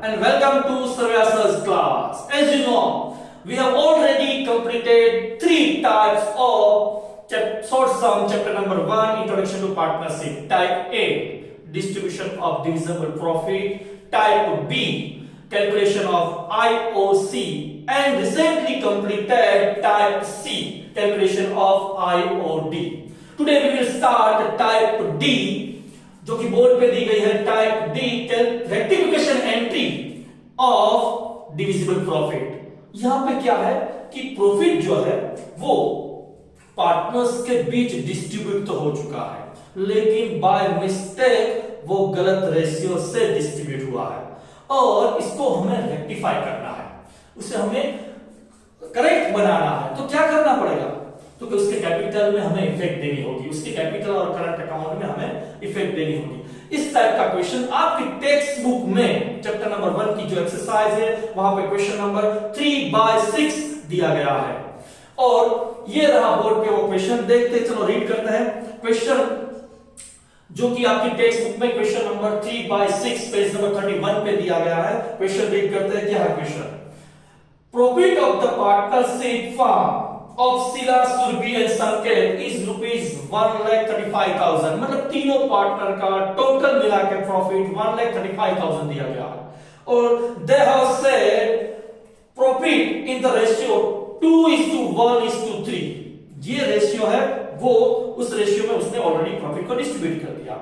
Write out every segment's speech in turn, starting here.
and welcome to Sarvyasa's class. As you know, we have already completed three types of short sum chapter number 1, Introduction to Partnership. Type A, distribution of divisible profit. Type B, calculation of IOC, and recently completed type C, calculation of IOD. Today we will start type D, जो कि board पे दी गई है. Type D, rectification entry of divisible profit. यहां पे क्या है कि प्रॉफिट जो है वो पार्टनर्स के बीच डिस्ट्रीब्यूट तो हो चुका है, लेकिन बाय मिस्टेक वो गलत रेशियो से डिस्ट्रीब्यूट हुआ है और इसको हमें रेक्टिफाई करना है, उसे हमें करेक्ट बनाना है. तो क्या करना पड़ेगा? तो कि उसके कैपिटल में हमें इफेक्ट देनी होगी, उसके कैपिटल और करंट अकाउंट में हमें इफेक्ट देनी होगी. इस टाइप का क्वेश्चन आपकी टेक्स्ट बुक में चैप्टर नंबर 1 की जो एक्सरसाइज है वहां पे क्वेश्चन नंबर 3/6 दिया गया है और ये रहा बोर्ड पे वो क्वेश्चन. देखते चलो, रीड करते हैं क्वेश्चन जो कि आपकी टेक्स्ट बुक में क्वेश्चन नंबर 3/6 पेज नंबर 31 पे दिया गया है. क्वेश्चन रीड करते हैं. क्या है question? Profit of the partnership firm of Sila, Surbi and Sanket is rupees 1,35,000. मतलब तीनों पार्टनर का टोटल मिला के प्रॉफिट 1,35,000 दिया गया है और they have said profit in the ratio 2:1:3. ये रेशियो है, वो उस रेशियो में उसने ऑलरेडी प्रॉफिट को डिस्ट्रीब्यूट कर दिया,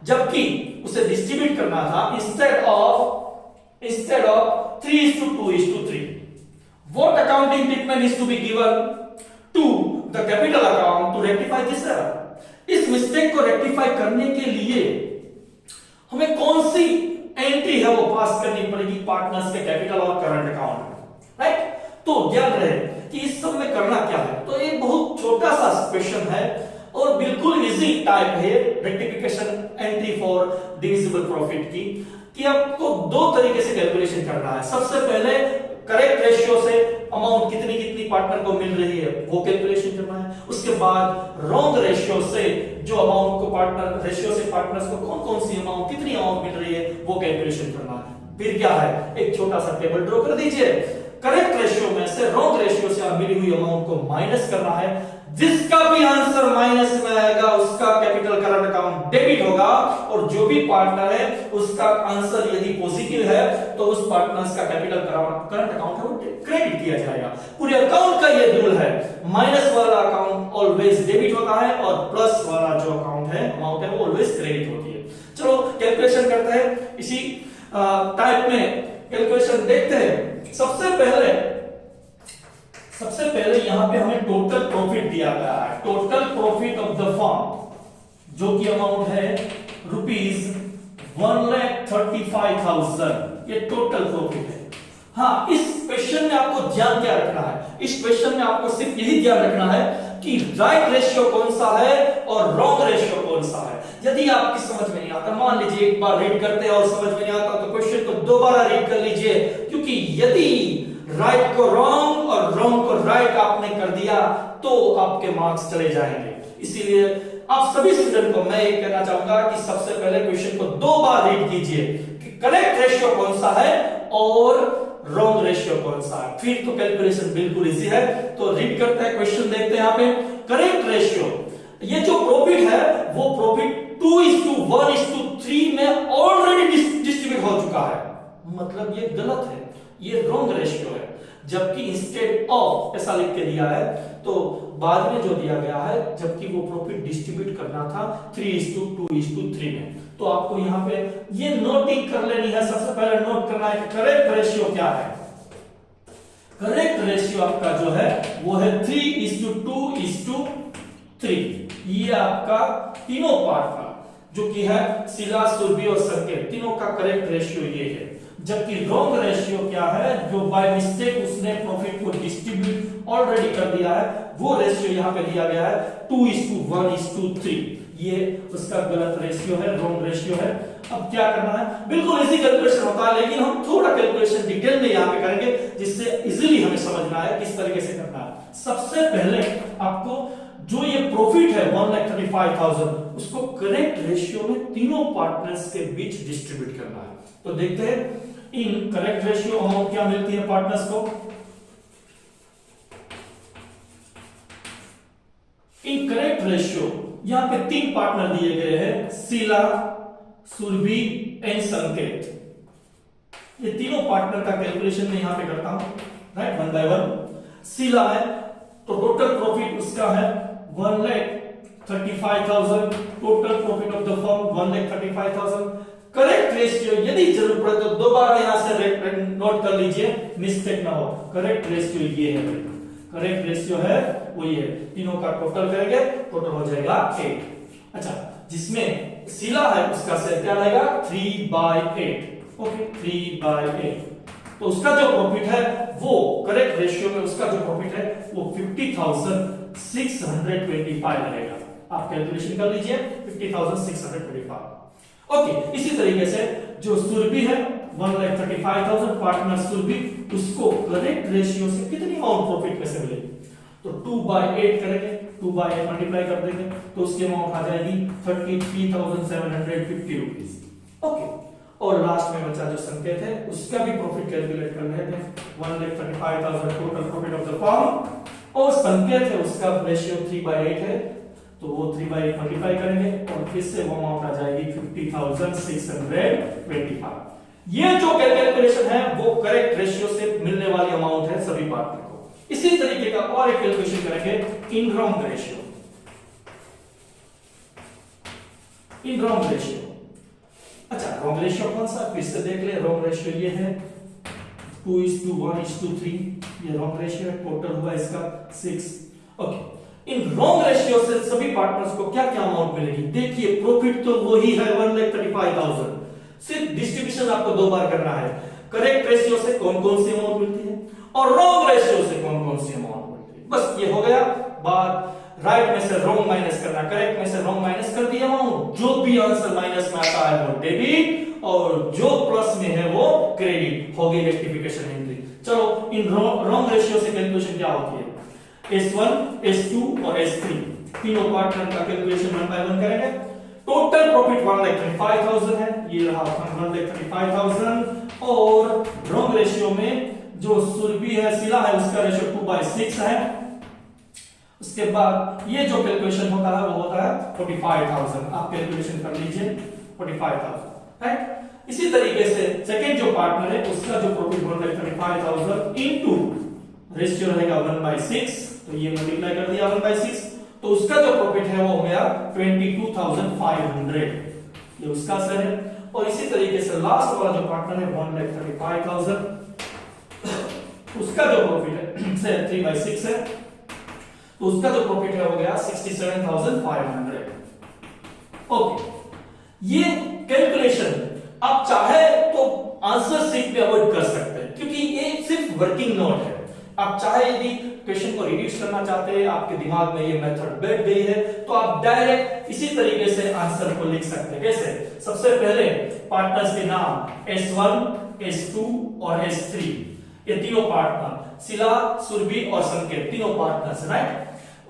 जबकि उसे डिस्ट्रीब्यूट करना था instead of 3:2:3. What accounting treatment is to be given to the capital account to rectify this error? इस मिस्टेक को रेक्टिफाई करने के लिए हमें कौन सी एंट्री है वो पास करनी पड़ेगी पार्टनर्स के कैपिटल और करंट अकाउंट में, राइट? तो ध्यान रहे कि इस सब में करना क्या है. तो एक बहुत छोटा सा क्वेश्चन है और बिल्कुल इजी टाइप है rectification entry for divisible profit की, कि आपको दो तरीके से कैलकुलेशन करना है. सबसे पहले करेक्ट रेशियो से अमाउंट कितनी कितनी पार्टनर को मिल रही है वो कैलकुलेशन करना है. उसके बाद रॉन्ग रेशियो से जो अमाउंट को पार्टनर रेशियो से पार्टनर्स को कौन कौन सी अमाउंट कितनी अमाउंट मिल रही है वो कैलकुलेशन करना है. फिर क्या है, एक छोटा सा टेबल ड्रॉ कर दीजिए. करेक्ट रेशियो में से रॉन्ग रेशियो से मिली हुई अमाउंट को माइनस करना है. जिसका भी आंसर माइनस में आएगा उसका कैपिटल करंट अकाउंट डेबिट होगा और जो भी पार्टनर है उसका आंसर यदि पॉजिटिव है तो उस पार्टनर्स का कैपिटल करंट अकाउंट है वो क्रेडिट किया जाएगा. पूरे अकाउंट का ये रूल है, माइनस वाला अकाउंट ऑलवेज डेबिट होता है और प्लस वाला जो अकाउंट है अमाउंट है वो ऑलवेज क्रेडिट होती है. चलो कैलकुलेशन करते हैं. इसी टाइप में कैलकुलेशन देखते हैं. सबसे पहले यहां पे हमें टोटल प्रॉफिट दिया गया है. Total profit of the firm जो कि अमाउंट है रुपीज 1,35,000. ये टोटल प्रॉफिट है. हाँ, इस क्वेश्चन में आपको ध्यान क्या रखना है? इस क्वेश्चन में आपको सिर्फ यही ध्यान रखना है कि राइट रेशियो कौन सा है और रॉन्ग रेशियो कौन सा है. यदि आपकी समझ में नहीं आता, मान लीजिए एक बार रीड करते हैं और समझ में नहीं आता तो क्वेश्चन को दोबारा रीड कर लीजिए, क्योंकि यदि राइट को रॉन्ग और रॉन्ग को राइट आपने कर दिया तो आपके मार्क्स चले जाएंगे. इसीलिए आप सभी स्टूडेंट को मैं ये कहना चाहूंगा कि सबसे पहले क्वेश्चन को दो बार रीड कीजिए कि करेक्ट रेशियो कौन सा है और रॉन्ग रेशियो कौन सा है. फिर तो कैलकुलेशन बिल्कुल इजी है. तो रीड करते हैं, क्वेश्चन देखते हैं. यहां पे करेक्ट रेशियो, ये जो प्रॉफिट है वो प्रॉफिट 2:1:3 में ऑलरेडी डिस्ट्रीब्यूट हो चुका है. मतलब ये गलत है, ये रॉन्ग रेशियो है. जबकि इंस्टेड ऑफ ऐसा लिख के दिया है तो बाद में जो दिया गया है, जबकि वो प्रॉफिट डिस्ट्रीब्यूट करना था 3:2:3 में. तो आपको यहां पे ये नोटिंग कर लेनी है. सबसे पहले नोट करना है कि करेक्ट रेशियो क्या है. करेक्ट रेशियो आपका जो है वो है 3:2:3. ये आपका तीनों पार्टनर जो कि है सिला, सुरभि और संकेत, तीनों का करेक्ट रेशियो ये है. जबकि रॉन्ग रेशियो क्या है, जो बाय मिस्टेक उसने प्रॉफिट को डिस्ट्रीब्यूट ऑलरेडी कर दिया है, वो रेशियो यहां पे दिया गया है 2:1:3. ये उसका गलत रेशियो है, रॉन्ग रेशियो है. अब क्या करना है, बिल्कुल इजी कैलकुलेशन होता है, लेकिन हम थोड़ा कैलकुलेशन डिटेल में यहां पे करेंगे जिससे इजीली हमें समझना है किस तरीके से करना है. सबसे पहले आपको जो ये प्रॉफिट है 1,35,000 उसको करेक्ट रेशियो में तीनों पार्टनर्स के बीच डिस्ट्रीब्यूट करना है. तो देखते हैं इन करेक्ट रेशियो अमाउंट क्या मिलती है पार्टनर्स को? इन करेक्ट रेशियो यहां पे 3 पार्टनर दिए गए हैं, शीला, सुरभि एंड संकेत। ये तीनों पार्टनर का कैलकुलेशन मैं यहां पे करता हूं, right, one by one. Sheela है तो टोटल प्रॉफिट उसका है 1,35,000, total profit of the firm 1,35,000। Correct ratio यदि जरूरत पड़े तो दोबारा यहां से नोट कर लीजिए, मिस्टेक ना हो। करेक्ट रेशियो ये है, करेक्ट रेशियो है वो ये है, तीनों का टोटल करेंगे, टोटल हो जाएगा 8। अच्छा, जिसमें शीला है उसका शेयर क्या रहेगा 3/8, ओके 3/8। तो उसका जो प्रॉफिट है वो करेक्ट रेशियो में उसका जो प्रॉफिट है वो 50,625 रहेगा। आप कैलकुलेशन कर लीजिए 50,625। ओके, इसी तरीके से जो सुरभि है 1,35,000, पार्टनर सुरभि, उसको करेक्ट रेशियो से कितनी अमाउंट प्रॉफिट में से मिलेगी? तो 2/8 करेंगे, 2/8 मल्टीप्लाई कर देंगे तो उसकी अमाउंट आ जाएगी 33,750 रुपीज। ओके, और लास्ट में बचा जो संकेत है उसका भी प्रॉफिट कैलकुलेट कर लेते हैं। 1,35,000 total profit of the firm, और संकेत है उसका रेशियो 3/8 है, तो वो 3/8 मल्टीप्लाई करेंगे और फिर से वो अमाउंट आ जाएगी 50,625। ये जो कैलकुलेशन है वो करेक्ट रेशियो से मिलने वाली अमाउंट है सभी पार्टनर को। इसी तरीके का और एक कैलकुलेशन करेंगे in wrong ratio. In wrong ratio, अच्छा रॉन्ग रेशियो कौन सा, फिर से देख ले। रॉन्ग रेशियो ये है 2:1:3, ये रॉन्ग रेशियो है, टोटल हुआ इसका 6। ओके, इन रॉन्ग रेशियो से सभी पार्टनर्स को क्या क्या अमाउंट मिलेगी? देखिए प्रॉफिट तो वही है 1,35,000, सिर्फ डिस्ट्रीब्यूशन आपको 2 बार करना है। करेक्ट रेशियो से कौन कौन सी अमाउंट मिलती है और रॉन्ग रेशियो से कौन कौन सी अमाउंट मिलती है, बस ये हो गया बात। राइट में से रॉन्ग माइनस करना, करेक्ट में से रॉन्ग माइनस कर दिया अमाउंट, जो भी आंसर माइनस में आता है वो डेबिट और जो प्लस में है वो क्रेडिट। हो गई रेक्टिफिकेशन एंट्री। चलो, इन रॉन्ग रेशियो से कैलकुलेशन क्या होती है? S1, S2 और S3 तीनों पार्टनर का कैलकुलेशन 1 बाय 1 करेंगे। टोटल प्रॉफिट 1,35,000 है, ये रहा 1,35,000, और रॉन्ग रेशियो में जो सुरभि है, शीला है, उसका रेशियो 2/6 है। उसके बाद ये जो कैलकुलेशन होता है वो होता है 45,000। आप कैलकुलेशन कर लीजिए 45,000, राइट। इसी तरीके से सेकंड जो पार्टनर है उसका जो प्रॉफिट 1,35,000 इनटू रेशियो रहेगा 1/6, तो ये मल्टीप्लाई कर दिया 1/6, तो उसका जो प्रॉफिट है वो हो गया 22,500, ये उसका शेयर है। और इसी तरीके से लास्ट वाला जो पार्टनर है 1,35,000, उसका जो प्रॉफिट है से 3/6 है, तो उसका जो प्रॉफिट है हो गया 67,500। ओके, ये कैलकुलेशन आप चाहे तो आंसर शीट पे अवॉइड कर सकते हैं क्योंकि ये सिर्फ वर्किंग नोट है। आप चाहे यदि क्वेश्चन को रिड्यूस करना चाहते हैं, आपके दिमाग में ये मेथड बैठ गई है, तो आप डायरेक्ट इसी तरीके से आंसर को लिख सकते हैं। कैसे? सबसे पहले पार्टनर्स के नाम S1, S2 और S3, ये तीनों पार्टनर शीला, सुरभि और संकेत, तीनों पार्टनर्स, राइट।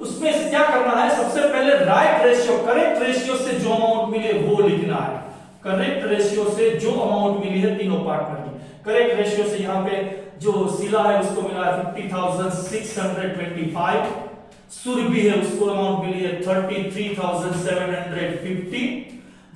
उसमें से क्या करना है? सबसे पहले राइट रेशियो, करेक्ट रेशियो से जो अमाउंट मिले वो लिखना है। करेक्ट रेशियो से जो अमाउंट मिली है तीनों पार्टनर की, करेक्ट रेशियो से यहाँ पे जो शीला है उसको मिला है 50,625, सुरभि है उसको अमाउंट मिली है 33,750,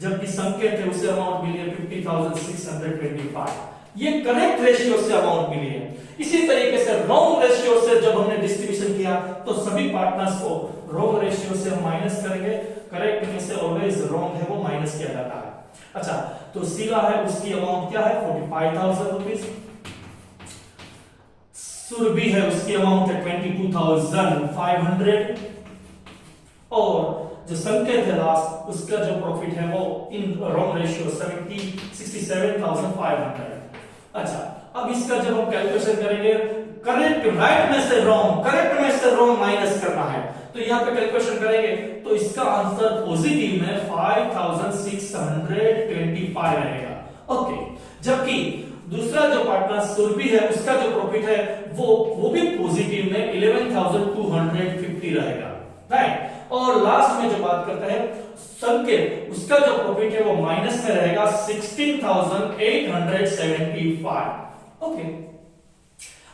जबकि संकेत है उसे अमाउंट मिली है 50,625। ये करेक्ट रेशियो से अमाउंट मिली है। इसी तरीके से रॉन्ग रेशियो से जब हमने डिस्ट्रीब्यूशन किया तो सभी पार्टनर्स को रॉन्ग रेशियो से हम माइनस करेंगे, करेक्ट में से ऑलवेज रॉन्ग है वो माइनस किया जाता है। अच्छा, तो शीला है उसकी अमाउंट क्या है 45,000 रुपीज, सुरभि है उसकी अमाउंट है 22,500, और जो संकेत है लास्ट उसका जो प्रॉफिट है वो इन रॉन्ग रेशियो 67,500। अच्छा, अब इसका जब हम कैलकुलेशन करेंगे, करेक्ट राइट में से रॉन्ग, करेक्ट में से रॉन्ग माइनस करना है, तो यहाँ पे कैलकुलेशन करेंगे तो इसका आंसर पॉजिटिव में 5,625 रहेगा। ओके, जबकि दूसरा जो पार्टनर सुरभि है उसका जो प्रॉफिट है वो भी पॉजिटिव में 11,250 रहेगा, राइट। और लास्ट में जो बात करते हैं संकेत, उसका जो प्रॉफिट है वो माइनस में रहेगा 16,875। ओके,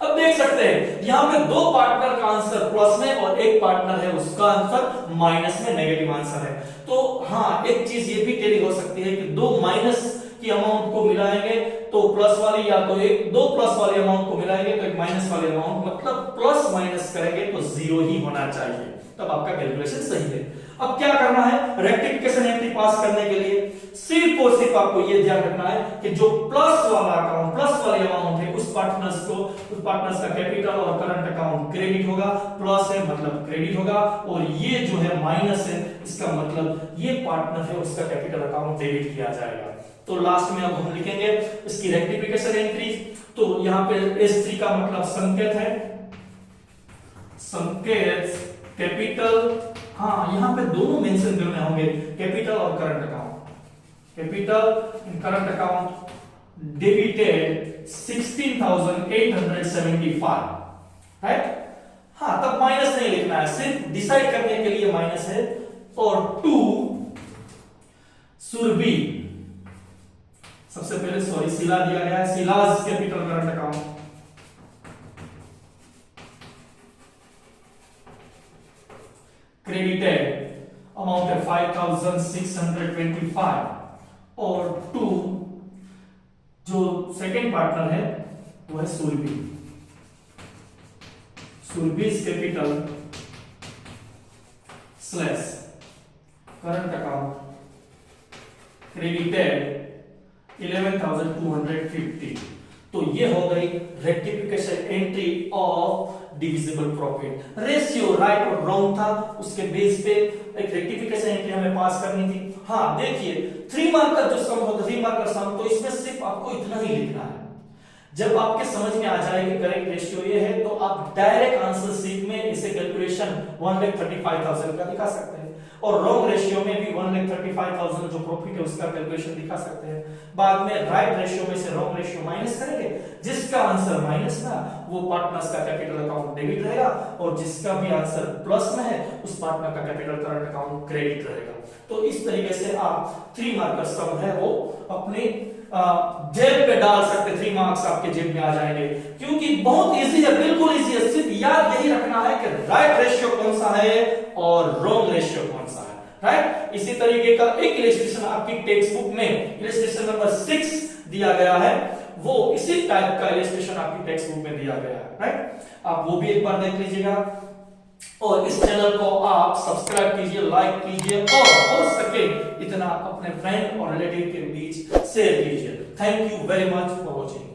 अब देख सकते हैं यहां पे दो पार्टनर का आंसर प्लस में और एक पार्टनर है उसका आंसर माइनस में, नेगेटिव आंसर है। तो हाँ, एक चीज ये भी टेली हो सकती है कि दो माइनस की अमाउंट को मिलाएंगे तो प्लस वाली, या तो एक दो प्लस वाले अमाउंट को मिलाएंगे तो एक माइनस वाले अमाउंट, मतलब प्लस माइनस करेंगे तो जीरो ही होना चाहिए, तब आपका कैलकुलेशन सही है। अब क्या करना है, रेक्टिफिकेशन एंट्री पास करने के लिए सिर्फ और सिर्फ आपको ये ध्यान रखना है कि जो प्लस वाला अकाउंट, प्लस वाली अमाउंट है, उस पार्टनर्स का कैपिटल और करंट अकाउंट क्रेडिट होगा, प्लस है मतलब क्रेडिट होगा, और ये जो है माइनस है, इसका मतलब ये पार्टनर है उसका कैपिटल अकाउंट डेबिट किया जाएगा। तो लास्ट में अब हम लिखेंगे इसकी रेक्टिफिकेशन एंट्री। तो यहां पे S3 का मतलब संकेत है, संकेत कैपिटल, हाँ यहां पे दोनों मेंशन करने होंगे, कैपिटल और current account, capital and current account debited 16,875, right. हाँ, तब माइनस नहीं लिखना है, सिर्फ डिसाइड करने के लिए माइनस है। और टू सुरभि, सबसे पहले सॉरी शिला दिया गया है, Shila's capital current account credited amount है 5,625, और टू जो सेकेंड पार्टनर है वो है सुरभि, सुरभि's capital slash current account credited 11,250। तो ये हो गई rectification entry of divisible profit. Ratio right और रॉन्ग था, उसके बेस पे एक रेक्टिफिकेशन एंट्री हमें पास करनी थी। हाँ देखिए, 3 मार्क का जो सम होता है, 3 मार्क का सम, तो इसमें सिर्फ आपको इतना ही लिखना है। जब आपके समझ में आ जाएगी करेक्ट रेशियो ये है, तो आप डायरेक्ट आंसर शीट में इसे कैलकुलेशन 1,35,000 का दिखा सकते हैं, और रॉन्ग रेशियो में भी 1,35,000 जो प्रॉफिट है उसका कैलकुलेशन दिखा सकते हैं। बाद में राइट रेशियो में से रॉन्ग रेशियो माइनस करेंगे, जिसका आंसर माइनस था वो पार्टनर्स का कैपिटल अकाउंट डेबिट रहेगा, और जिसका भी आंसर प्लस में है उस पार्टनर का कैपिटल करंट अकाउंट क्रेडिट रहेगा। तो इस तरीके से आप 3 मार्क का सम है वो अपने जेब पे डाल सकते, 3 मार्क्स आपके जेब में आ जाएंगे, क्योंकि बहुत इजी है, बिल्कुल इजी है। सिर्फ याद यही रखना है कि राइट रेशियो कौन सा है और रॉन्ग रेशियो कौन सा है, राइट। इसी तरीके का एक इलस्ट्रेशन आपकी टेक्स्ट बुक में इलस्ट्रेशन नंबर 6 दिया गया है, वो इसी टाइप का इलस्ट्रेशन आपकी टेक्स्ट बुक में दिया गया है, राइट। आप वो भी एक बार देख लीजिएगा, और इस चैनल को आप सब्सक्राइब कीजिए, लाइक कीजिए, और हो सके इतना अपने फ्रेंड और रिलेटिव के बीच शेयर कीजिए। Thank you very much for watching.